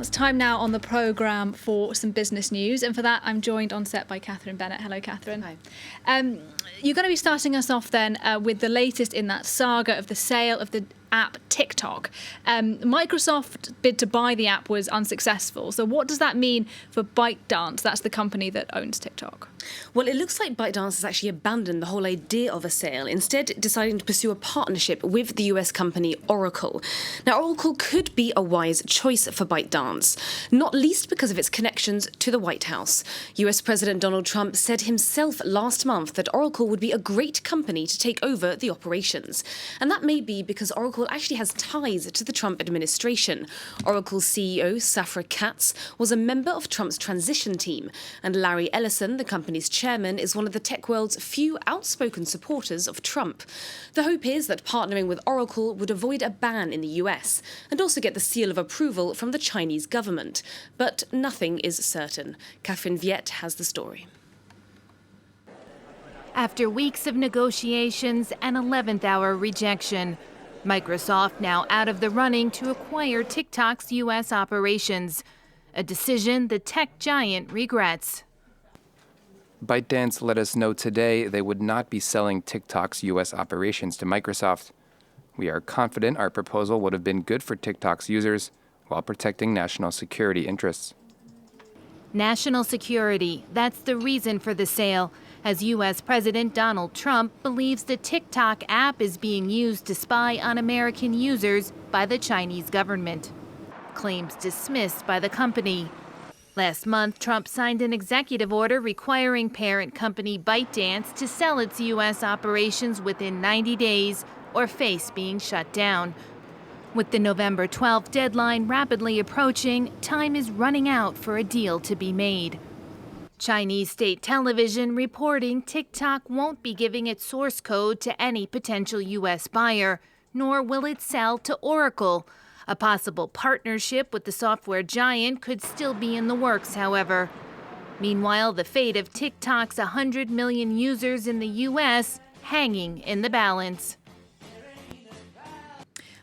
It's time now on the programme for some business news, and for that I'm joined on set by Catherine Bennett. Hello, Catherine. Hi. You're going to be starting us off then with the latest in that saga of the sale of the app TikTok. Microsoft's bid to buy the app was unsuccessful. So what does that mean for ByteDance? That's the company that owns TikTok. Well, it looks like ByteDance has actually abandoned the whole idea of a sale, instead deciding to pursue a partnership with the US company Oracle. Now, Oracle could be a wise choice for ByteDance, not least because of its connections to the White House. US President Donald Trump said himself last month that Oracle would be a great company to take over the operations. And that may be because Oracle actually has ties to the Trump administration. Oracle's CEO, Safra Catz, was a member of Trump's transition team, and Larry Ellison, the company's chairman, is one of the tech world's few outspoken supporters of Trump. The hope is that partnering with Oracle would avoid a ban in the US and also get the seal of approval from the Chinese government. But nothing is certain. Catherine Bennett has the story. After weeks of negotiations and 11th-hour rejection, Microsoft now out of the running to acquire TikTok's U.S. operations, a decision the tech giant regrets. ByteDance let us know today they would not be selling TikTok's U.S. operations to Microsoft. We are confident our proposal would have been good for TikTok's users while protecting national security interests. National security, that's the reason for the sale, as U.S. President Donald Trump believes the TikTok app is being used to spy on American users by the Chinese government. Claims dismissed by the company. Last month, Trump signed an executive order requiring parent company ByteDance to sell its U.S. operations within 90 days or face being shut down. With the November 12th deadline rapidly approaching, time is running out for a deal to be made. Chinese state television reporting TikTok won't be giving its source code to any potential U.S. buyer, nor will it sell to Oracle. A possible partnership with the software giant could still be in the works, however. Meanwhile, the fate of TikTok's 100 million users in the U.S. hanging in the balance.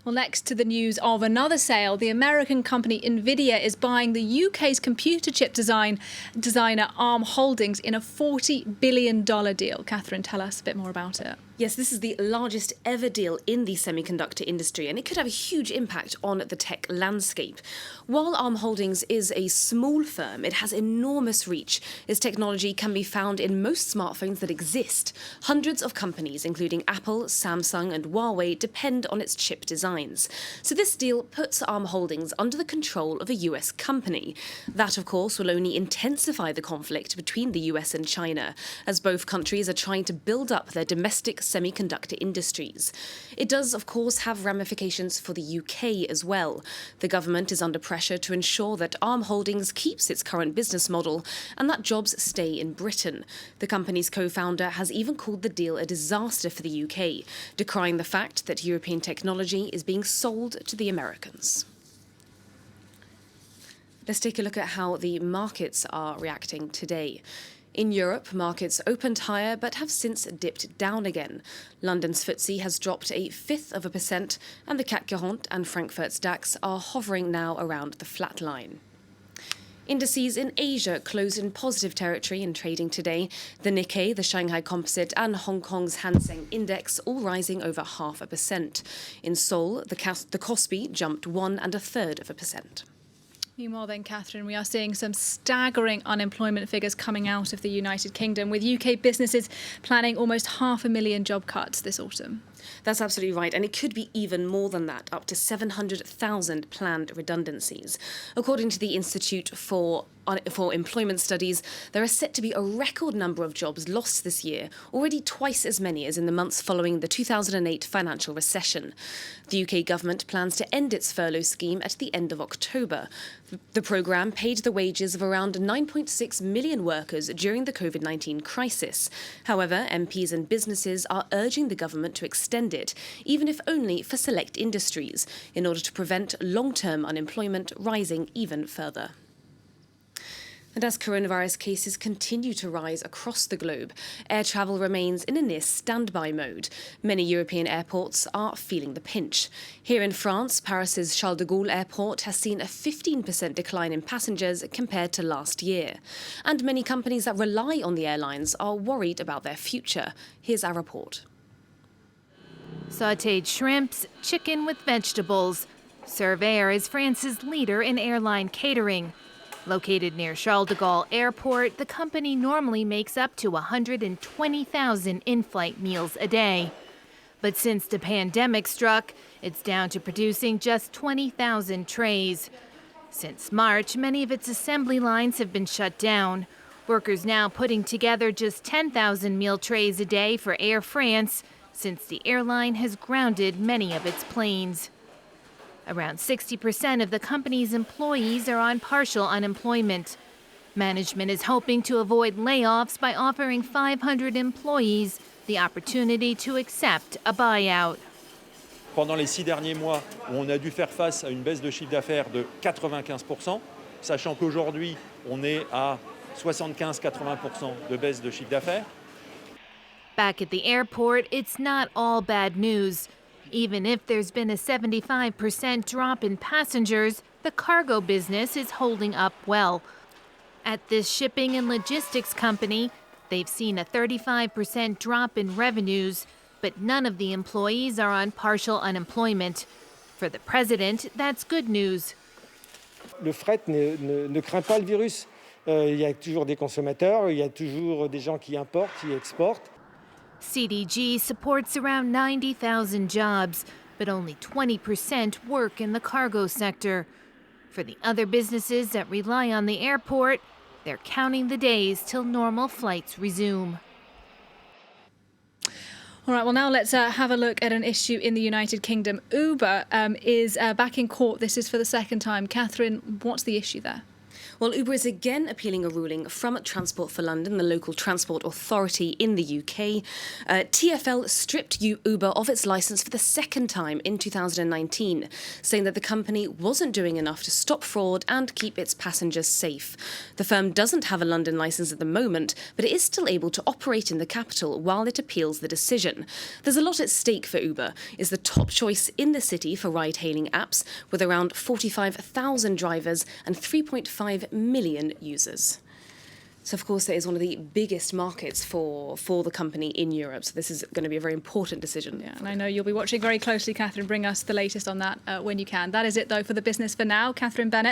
Well, next to the news of another sale, the American company Nvidia is buying the UK's computer chip designer ARM Holdings in a $40 billion deal. Catherine, tell us a bit more about it. Yes, this is the largest ever deal in the semiconductor industry, and it could have a huge impact on the tech landscape. While ARM Holdings is a small firm, it has enormous reach. Its technology can be found in most smartphones that exist. Hundreds of companies, including Apple, Samsung, and Huawei, depend on its chip designs. So this deal puts ARM Holdings under the control of a US company. That, of course, will only intensify the conflict between the US and China, as both countries are trying to build up their domestic semiconductor industries. It does, of course, have ramifications for the UK as well. The government is under pressure to ensure that ARM Holdings keeps its current business model and that jobs stay in Britain. The company's co-founder has even called the deal a disaster for the UK, decrying the fact that European technology is being sold to the Americans. Let's take a look at how the markets are reacting today. In Europe, markets opened higher but have since dipped down again. London's FTSE has dropped 0.5%, and the CAC 40 and Frankfurt's DAX are hovering now around the flat line. Indices in Asia closed in positive territory in trading today. The Nikkei, the Shanghai Composite, and Hong Kong's Hang Seng Index all rising over 0.5%. In Seoul, the Kospi jumped 1.33%. Meanwhile then, Catherine, we are seeing some staggering unemployment figures coming out of the United Kingdom, with UK businesses planning almost 500,000 job cuts this autumn. That's absolutely right, and it could be even more than that, up to 700,000 planned redundancies. According to the Institute for Employment Studies, there are set to be a record number of jobs lost this year, already twice as many as in the months following the 2008 financial recession. The UK government plans to end its furlough scheme at the end of October. The programme paid the wages of around 9.6 million workers during the COVID-19 crisis. However, MPs and businesses are urging the government to extend it, even if only for select industries, in order to prevent long-term unemployment rising even further. And as coronavirus cases continue to rise across the globe, air travel remains in a near standby mode. Many European airports are feeling the pinch. Here in France, Paris's Charles de Gaulle Airport has seen a 15% decline in passengers compared to last year. And many companies that rely on the airlines are worried about their future. Here's our report. Sautéed shrimps, chicken with vegetables. Servair is France's leader in airline catering. Located near Charles de Gaulle Airport, the company normally makes up to 120,000 in-flight meals a day. But since the pandemic struck, it's down to producing just 20,000 trays. Since March, many of its assembly lines have been shut down. Workers now putting together just 10,000 meal trays a day for Air France, since the airline has grounded many of its planes. Around 60% of the company's employees are on partial unemployment. Management is hoping to avoid layoffs by offering 500 employees the opportunity to accept a buyout. Pendant les 6 derniers mois, où on a dû faire face à une baisse de chiffre d'affaires de 95%, sachant qu'aujourd'hui, on est à 75-80% de baisse de chiffre d'affaires. Back at the airport, it's not all bad news. Even if there's been a 75% drop in passengers, the cargo business is holding up well. At this shipping and logistics company, they've seen a 35% drop in revenues, but none of the employees are on partial unemployment. For the president, that's good news. Le fret ne craint pas le virus. Il y a toujours des consommateurs, il y a toujours des gens qui importent, qui exportent. CDG supports around 90,000 jobs, but only 20% work in the cargo sector. For the other businesses that rely on the airport, they're counting the days till normal flights resume. All right, well, now let's have a look at an issue in the United Kingdom. Uber is back in court. This is for the second time. Catherine, what's the issue there? Well, Uber is again appealing a ruling from Transport for London, the local transport authority in the UK. TfL stripped Uber of its licence for the second time in 2019, saying that the company wasn't doing enough to stop fraud and keep its passengers safe. The firm doesn't have a London licence at the moment, but it is still able to operate in the capital while it appeals the decision. There's a lot at stake for Uber. It's the top choice in the city for ride-hailing apps, with around 45,000 drivers and 3.5 million users. So, of course, it is one of the biggest markets for the company in Europe. So this is going to be a very important decision. Yeah, and I know you'll be watching very closely, Catherine. Bring us the latest on that when you can. That is it, though, for the business for now. Catherine Bennett.